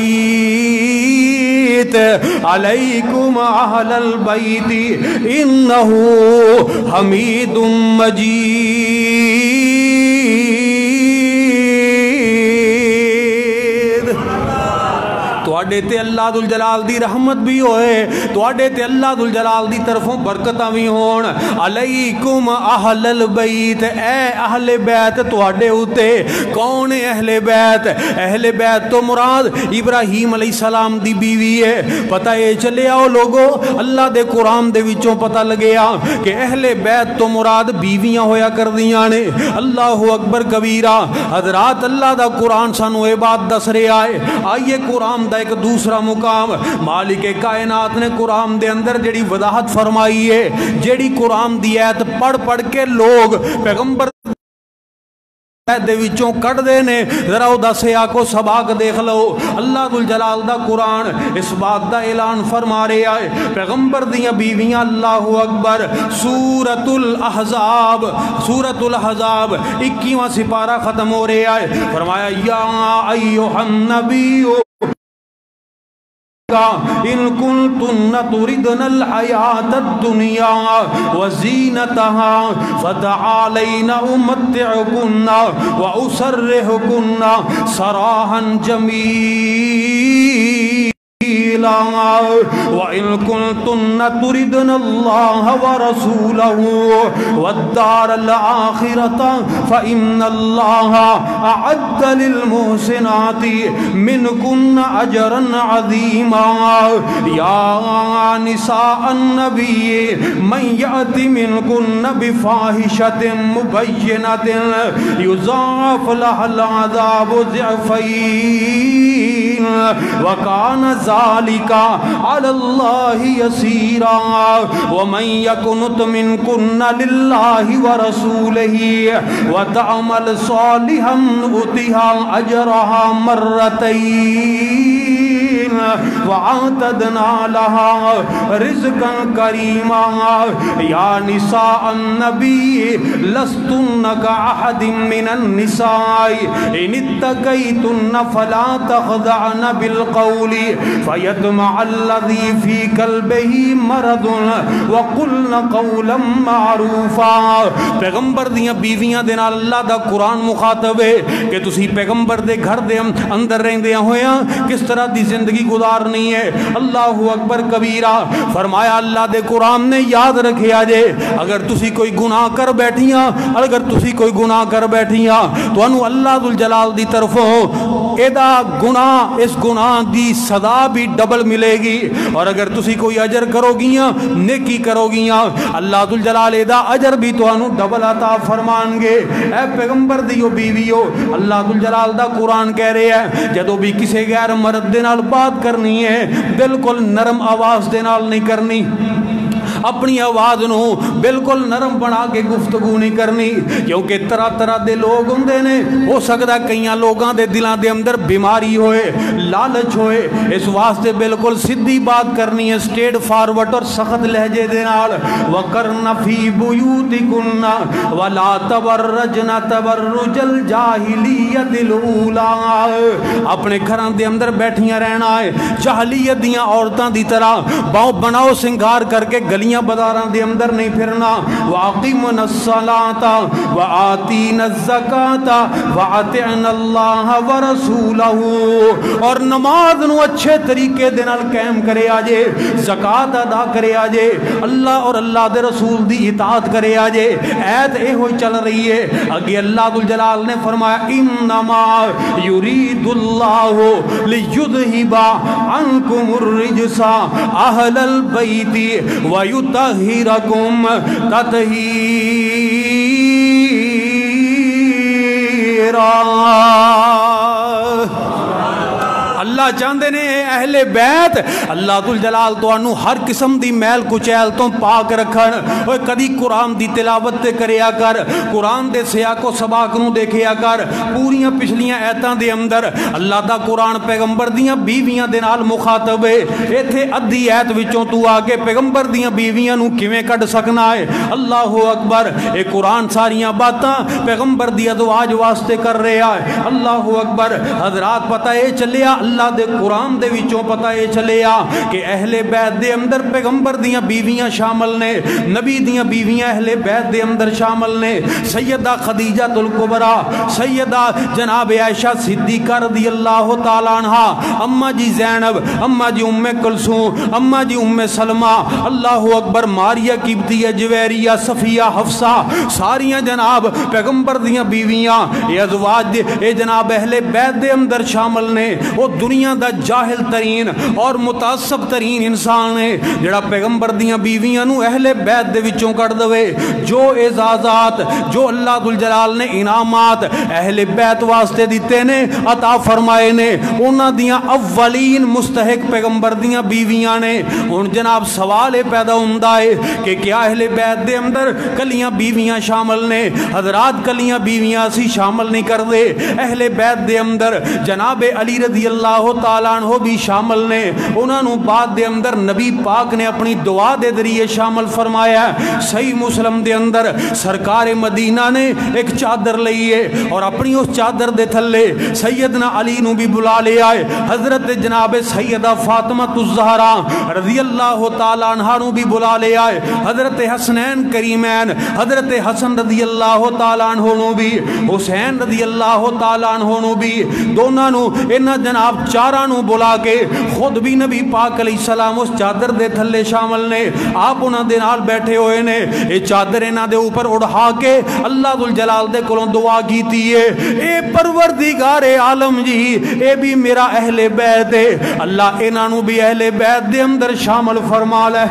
Speaker 1: علیکم اہل البیت انہو حمید مجید۔ تواڈے تے اللہ ذل جلال دی رحمت بھی ہوئے، تواڈے تے اللہ ذل جلال دی طرفوں برکتاں بھی ہون۔ علیکم اہل البیت، اے اہل بیت تواڈے اُتے۔ کون ہے اہل بیت؟ اہل بیت تو مراد ابراہیم علیہ السلام دی بیوی ہے۔ پتہ یہ چلے آؤ لوگو، اللہ دے قرآن دے وچوں پتہ لگیا کہ اہل بیت تو مراد بیویاں ہویا کر دیاں نے۔ اللہ اکبر کبیرہ۔ حضرات اللہ دا قرآن سانو اے بات دس رہا ہے۔ آئیے قرآن دا ایک دوسرا مقام، مالک کائنات نے قرآن دے اندر جڑی وضاحت فرمائی ہے، جڑی قرآن دی آیت پڑھ پڑھ کے لوگ پیغمبر دے وچوں کٹ دے نے، ذرا او دسے آکو سباق دیکھ لو۔ اللہ ذل جلال دا قرآن اس بات دا اعلان فرما رہا ہے، پیغمبر دیاں بیویاں، اللہ اکبر۔ سورۃ الاحزاب، سورۃ الاحزاب 21واں سپارہ ختم ہو رہا ہے۔ فرمایا یا ایھا النبی ان کنتن تردن الحیات الدنیا وزینتها فتعالین امتعکن واسرحکن سراحا جمیلا وَإِن كُنتُنَّ تُرِدْنَ اللَّهَ وَرَسُولَهُ وَالدَّارَ الْآخِرَةَ فَإِنَّ اللَّهَ أَعَدَّ لِلْمُحْسِنَاتِ مِنكُنَّ أَجْرًا عَظِيمًا يَا نِسَاءَ النَّبِيِّ مَن يَأْتِ مِنكُنَّ بِفَاحِشَةٍ مُبَيِّنَةٍ يُضَاعَفْ لَهَا الْعَذَابُ ضِعْفَيْنِ وَكَانَ ذَلِكَ عَلَى اللَّهِ يَسِيرًا وَمَن يَقْنُتْ مِنكُنَّ لِلَّهِ وَرَسُولِهِ وَتَعْمَلْ صَالِحًا نُؤْتِهَا أَجْرَهَا مرتين وَأَعْتَدْنَا لَهَا رِزْقًا كَرِيمًا يَا نِسَاءَ النَّبِيِّ لَسْتُنَّ كَأَحَدٍ مِّنَ النِّسَاءِ إِنِ اتَّقَيْتُنَّ فَلَا تَخْضَعْنَ بِالْقَوْلِ فَيَطْمَعَ الَّذِي فِي قَلْبِهِ مَرَضٌ وَقُلْنَ قَوْلًا مَّعْرُوفًا۔ پیغمبر دیاں بیویاں دے نال اللہ دا قرآن مخاطب ہے کہ تسی پیغمبر دے گھر دے اندر رہندیاں ہویاں کس طرح دی زندگی گزارنی ہے۔ اللہ اکبر کبیرہ۔ فرمایا اللہ دے قرآن نے یاد رکھیا جے اگر تسی کوئی گناہ کر بیٹھیاں، اگر تسی کوئی گناہ کر بیٹھیاں تو انو اللہ ذل جلال دی طرفوں ایدہ گناہ، اس گناہ دی سزا بھی ڈبل ملے گی، اور اگر تسی کوئی اجر کرو گیاں، نیکی کرو گیاں، اللہ ذل جلال ایدہ اجر بھی تو انو ڈبل عطا فرمان گے۔ اے پیغمبر دیو بیویو، اللہ ذل جلال دا قرآن کہہ رہے ہیں جدو بھی کسے غیر مرد دے نال بات کرنی ہے بالکل نرم آواز دے نال نہیں کرنی، اپنی آواز نو بالکل نرم بنا کے گفتگو نہیں کرنی، کیونکہ طرح طرح دے لوگ ہوندے نے، ہو سکتا کئیاں لوگاں دے دلاں دے اندر بیماری ہوئے، لالچ ہوئے، اس واسطے بالکل سدھی بات کرنی ہے، سٹیٹ فارورڈ اور سخت لہجے دے نال۔ وَقَرْنَ فِي بُيُوتِكُنَّ وَلَا تَبَرَّجْنَ تَبَرُّجَ الْجَاهِلِيَّةِ الْأُولَىٰ، اپنے گھراں دے اندر بیٹھیاں رہنا ہے جاہلیت دیاں عورتاں دی طرح بناؤ سنگار کر کے گلیاں بازاراں دے اندر نہیں پھرنا۔ وَأَقِمْنَ الصَّلَاةَ وَآتِينَ الزَّكَاةَ وَأَطِعْنَ اللَّهَ وَرَسُولَهُ، اور نماز نو اچھے طریقے دے نال قائم کرے آجے، زکاة ادا کرے آجے، اللہ اور اللہ دے رسول دی اطاعت کرے آجے۔ ایت اے ہوئی چل رہی ہے، اگے اللہ ذل جلال نے فرمایا انما یرید اللہ لیذھب عنکم الرجس اہل البیت وَيُطَهِّرَكُمْ تَطْهِيرًا۔ اللہ چاہندے نے اہل بیت اللہ ذل جلال تو انو ہر قسم دی میل کچیل تو پاک رکھن۔ اوے کدی قرآن دی تلاوت تے کریا کر، قرآن دے سیاق و سباق نو دیکھیا کر، پوریاں پچھلیاں ایتاں دے اندر اللہ دا قرآن پیغمبر دیاں بیویاں دے نال مخاطب ہے، ایتھے ادھی ایت وچوں تو آگے پیغمبر دیاں بیویاں نو کیویں کڈ سکنا ہے۔ اللہ اکبر، اے قرآن ساریاں باتاں پیغمبر دی ازواج واسطے کر رہا ہے۔ اللہ اکبر۔ حضرات پتہ اے چلیا اللہ دے قرآن دے وچوں پتہ یہ چلیا کہ اہل بیت دے اندر پیغمبر دیاں بیویاں شامل نے، نبی دیاں بیویاں اہل بیت دے اندر شامل نے۔ سیدہ خدیجہ الکبریٰ، سیدہ جناب عائشہ صدیقہ رضی اللہ تعالیٰ عنہ، اماں جی زینب، اماں جی ام کلثوم، اماں جی ام سلمہ، اللہ اکبر، ماریہ قبطیہ، جویریہ، صفیہ، حفصہ، ساریاں جناب پیغمبر دیاں بیویاں یہ ازواج اے جناب اہل بیت دے اندر شامل نے۔ وہ دنیا دا جاہل ترین اور متعصب ترین انسان ہے جڑا پیغمبر دیاں بیویاں نو اہل بیت دے وچوں کر دوے۔ جو اعزازات، جو اللہ ذوالجلال نے انعامات اہل بیت واسطے دیتے نے، عطا فرمائے نے، انہاں دیاں اولین مستحق پیغمبر دیاں بیویاں نے۔ ہن جناب سوال پیدا ہوندا ہے کہ کیا اہل بیت دے اندر کلیاں بیویاں شامل نے؟ حضرات کلیاں بیویاں اسی شامل نہیں کر دے، اہل بیت دے اندر جناب علی رضی اللہ تعالیٰ عنہ بھی شامل نے، انہاں نو بعد دے اندر نبی پاک نے اپنی دعا دے ذریعے شامل فرمایا ہے۔ صحیح مسلم دے اندر سرکار مدینہ نے ایک چادر لئیے اور اپنی اس چادر دے تھلے سیدنا علی نو بھی بلا لے آئے، حضرت جناب سیدہ فاطمہ الزہراء رضی اللہ تعالیٰ عنہ نو بھی بلا لے آئے، حضرت حسنین کریمین، حضرت حسن رضی اللہ تعالیٰ عنہ نو بھی، حسین رضی اللہ تعالیٰ عنہ نو بھی، دونوں نو انہاں جناب چاراں نو بلا کے خود بھی نبی پاک علیہ السلام اس چادر دے تھلے شامل نے، آپ انہاں دے نال بیٹھے ہوئے نے، یہ چادر انہاں دے اوپر اڑھا کے اللہ ذوالجلال دے کولوں دعا کیتی ہے، اے پروردگار عالم جی اے بھی میرا اہل بیت ہے، اللہ انہاں نو بھی اہل بیت دے اندر شامل فرما لے۔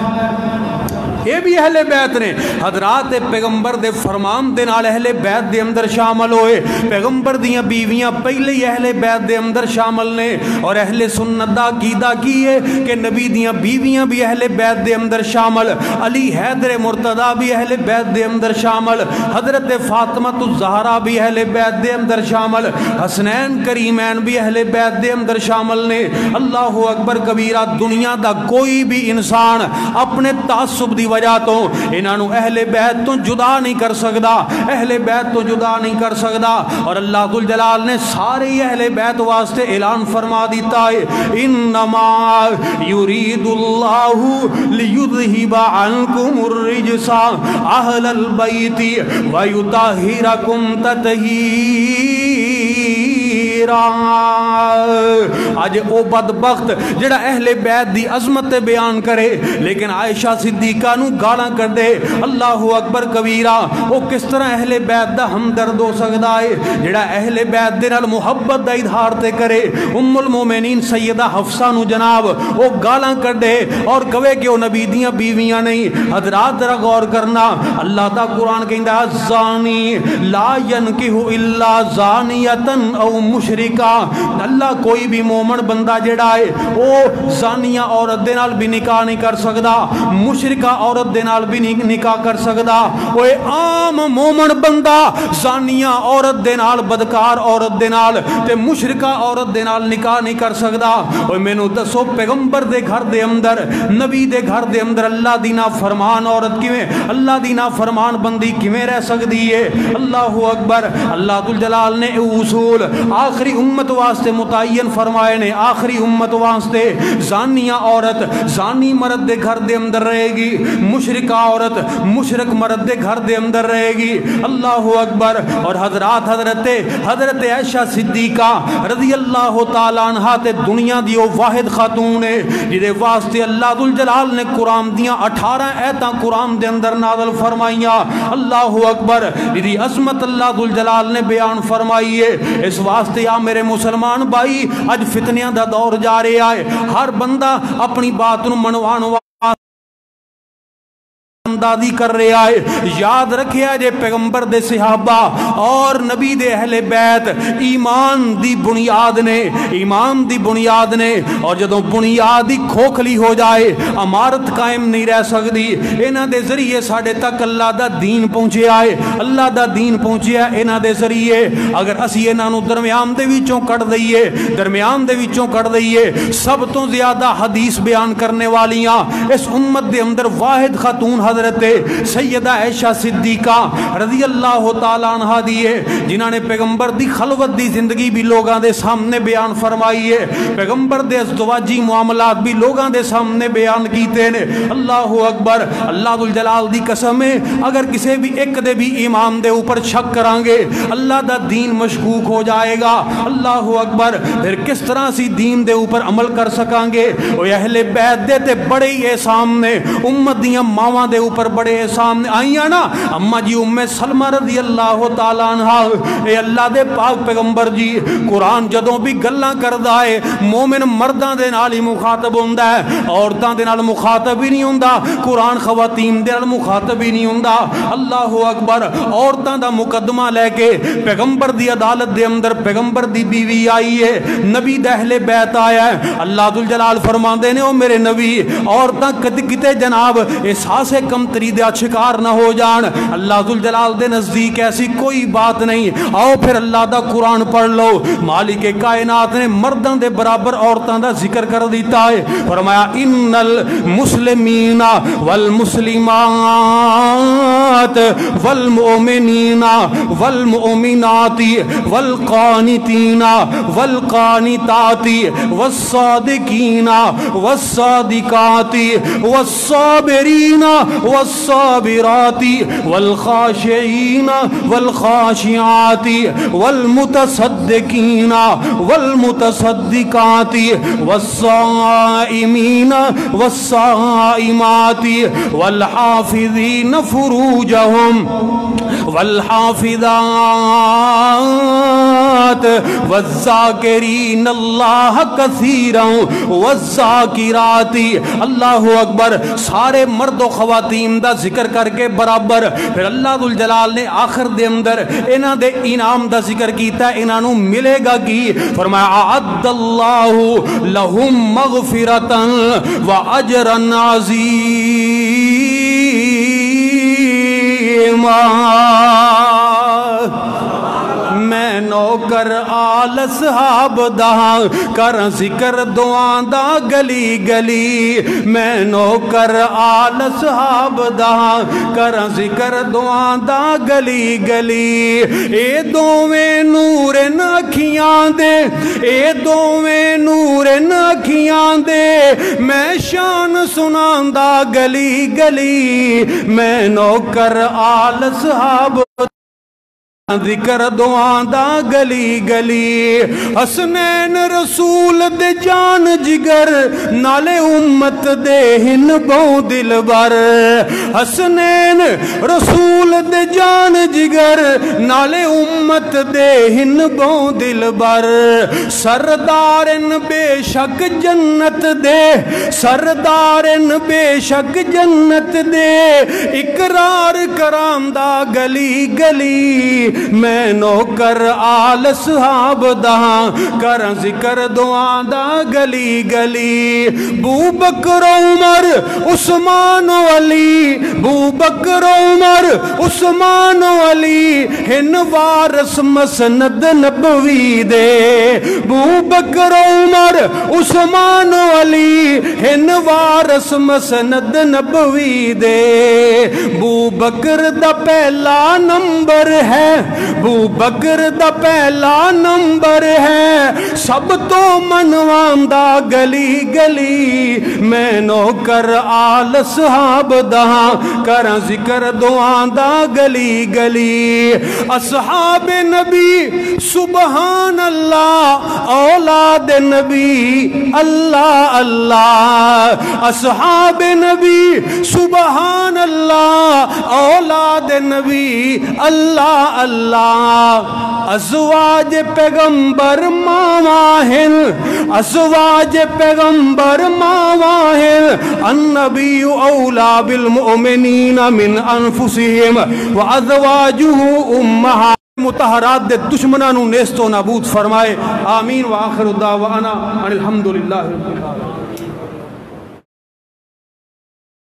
Speaker 1: یہ بھی اہل بیت نے، حضرات پیغمبر دے فرمان دے نال اہل بیت دے اندر شامل ہوئے، پیغمبر دیاں بیویاں پہلے ہی اہل بیت دے اندر شامل نے، اور اہل سنت دا عقیدہ کی ہے کہ نبی دیاں بیویاں بھی اہل بیت دے اندر شامل، علی حیدر مرتضیٰ بھی اہل بیت دے اندر شامل، حضرت فاطمہ الزہراء بھی اہل بیت دے اندر شامل، حسنین کریمین بھی اہل بیت دے اندر شامل نے۔ اللہ اکبر کبیرہ، دنیا دا کوئی بھی انسان اپنے تعصب دی وجہ تو انہاں نو اہل بیت تو جدا نہیں کر سکدا، اہل بیت تو جدا نہیں کر سکدا، اور اللہ ذوالجلال نے سارے اہل بیت واسطے اعلان فرما دیتا ہے، انما یرید اللہ لیذہب عنکم الرجس اہل البیت ویطہرکم تطہیرا۔ آج او بدبخت جڑا اہل بیت دی عظمت بیان کرے لیکن عائشہ صدیقہ نو گالاں کر دے، اللہ اکبر کبیرہ، او کس طرح اہل بیت دا ہمدرد ہو سکدا ہے جڑا اہل بیت دے نال محبت دا اظہار تے کرے؟ ام المومنین سیدہ حفصہ نو جناب او گالاں کر دے اور کہے کہ او نبی دیاں بیویاں نہیں۔ حضرات ذرا غور کرنا، اللہ دا قرآن کہندا ہے الزانی لا ینکح الا زانیۃ او مشرکہ، اللہ کوئی بھی مومن بندہ جڑا ہے او زانیہ عورت دے نال بھی نکاح نہیں کر سکدا، مشرکہ عورت دے نال بھی نکاح کر سکدا۔ اوے عام مومن بندہ زانیہ عورت دے نال، بدکار عورت دے نال تے مشرکہ عورت دے نال نکاح نہیں کر سکدا۔ اوے مینوں دسو پیغمبر دے گھر دے اندر، نبی دے گھر دے اندر اللہ دی نافرمان عورت کیویں، اللہ دی نافرمان بندی کیویں رہ سکدی ہے؟ اللہ اکبر، اللہ ذوالجلال نے اصول آخری امت واسطے متعین فرمائے نے، آخری امت واسطے زانیہ عورت زانی مرد دے گھر دے اندر رہے گی، مشرکہ عورت مشرک مرد دے گھر دے اندر رہے گی۔ اللہ اکبر، اور حضرات حضرت عائشہ صدیقہ رضی اللہ تعالیٰ عنہ تے دنیا دی وہ واحد خاتون ہے جدے واسطے اللہ ذوالجلال نے قرآن دیاں 18 ایتاں قرآن دے اندر نازل فرمائیاں۔ اللہ اکبر، جدی عظمت اللہ ذوالجلال نے بیان فرمائی ہے۔ اس واسطے یا میرے مسلمان بھائی، اج فتنیاں دا دور جا رہا ہے، ہر بندہ اپنی بات نو منوان اندازی کر رہا ہے۔ یاد رکھیا جے پیغمبر دے صحابہ اور نبی دے اہل بیت ایمان دی بنیاد نے، ایمان دی بنیاد نے، اور جدوں بنیاد ہی کھوکھلی ہو جائے عمارت قائم نہیں رہ سکتی۔ انہاں دے ذریعے ساڈے تک اللہ دا دین پہنچیا ہے، اللہ دا دین پہنچیا ہے انہاں دے ذریعے۔ اگر اسی انہاں نو درمیان دے وچوں کٹ دئیے، درمیان دے وچوں کٹ دئیے، سب تو زیادہ حدیث بیان کرنے والیاں اس امت دے اندر واحد خاتون حضرت سیدہ عائشہ صدیقہ رضی اللہ تعالیٰ عنہ دیئے جنہاں نے پیغمبر دی خلوت دی زندگی بھی لوگاں دے سامنے بیان فرمائی ہے، پیغمبر دے ازدواجی معاملات بھی لوگاں دے سامنے بیان کیتے نے۔ اللہ اکبر، اللہ ذوالجلال دی قسم ہے اگر کسی بھی ایک دے بھی ایمان دے اوپر شک کرانگے اللہ دا دین مشکوک ہو جائے گا۔ اللہ اکبر، پھر کس طرح سی دین دے اوپر عمل کر سکانگے؟ وہ اہل بیت دے تے بڑے ہی احسان نے، امت دیاں ماواں دے اوپر بڑے احسان نے آئیاں نا۔ اما جی ام سلمہ رضی اللہ تعالیٰ عنہ، اے اللہ دے پاک پیغمبر جی قرآن جدوں بھی گلاں کردا ہے مومن مرداں دے نال ہی مخاطب ہوندا ہے، عورتاں دے نال مخاطب ہی نہیں ہوندا، قرآن خواتین دے نال مخاطب ہی نہیں ہوندا۔ اللہ اکبر، عورتاں دا مقدمہ لے کے پیغمبر دی عدالت دے اندر پیغمبر دی بیوی آئی ہے، نبی دے اہل بیت آیا ہے۔ اللہ ذوالجلال فرماندے نے او میرے نبی عورتاں کتے جناب احساس کمتری دے شکار نہ ہو جان، اللہ ذوالجلال دے نزدیک ایسی کوئی بات نہیں۔ آؤ پھر اللہ دا قرآن پڑھ لو، مالک کائنات نے مردوں دے برابر عورتوں دا ذکر کر دیتا ہے، فرمایا ان المسلمین والمسلمات والمؤمنین والمؤمنات والقانتین والقانتات والصادقین والصادقات والصابرین والصابرات والخاشعین والخاشعات والمتصدقین والمتصدقات والصائمین والصائمات والحافظین فروجہم والحافظات والذاکرین اللہ کثیرا والذاکرات۔ اللہ اکبر، سارے مرد و خواتین دا ذکر کر کے برابر پھر اللہ ذوالجلال نے آخر دے اندر انہاں دے انعام دا ذکر کیتا، انہاں نو ملے گا کی؟ فرمایا اعد اللہ لہم مغفرتا و اجرا عظیما۔ میں نوکر آل صحاب دا کر ذکر دعاں دا گلی گلی، میں نوکر آل صحاب دا کر ذکر دعاں دا گلی گلی۔ اے دوویں نور اکھیاں دے، اے دوویں نور اکھیاں دے، میں شان سناندا گلی گلی، میں نوکر آل صحاب ذکر دعاں دا گلی گلی۔ حسنین رسول دے جان جگر نالے امت دے ہن بہو دل بر، حسنین رسول دے جان جگر نالے امت دے ہن بہو دل بر۔ سردارن بے شک جنت دے، سردارن بے شک جنت دے، اقرار کرام دا گلی گلی، میں نوکر آل صحاب دا کر ذکر دعاں دا گلی گلی۔ بو بکر عمر عثمان علی، بو بکر عمر عثمان علی ہن وارث مسند نبوی دے، بو بکر عمر عثمان علی ہن وارث مسند نبوی دے۔ بو بکر دا پہلا نمبر ہے، بو بکر دا پہلا نمبر ہے، سب تو منواندا گلی گلی، میں نوکر آل صحاب دا کر ذکر دعاں دا گلی گلی۔ اصحاب نبی سبحان اللہ، اولاد نبی اللہ اللہ، اصحاب نبی سبحان اللہ، اولاد نبی اللہ اللہ۔ ازواج پیغمبر ماواہن، ازواج پیغمبر ماواہن، النبی اولا بالمؤمنین من انفسہم وازواجہ امہات۔ متحرات دے دشمنانو نیست و نابود فرمائے، آمین۔ وآخر دعوانا ان الحمدللہ رب العالمین۔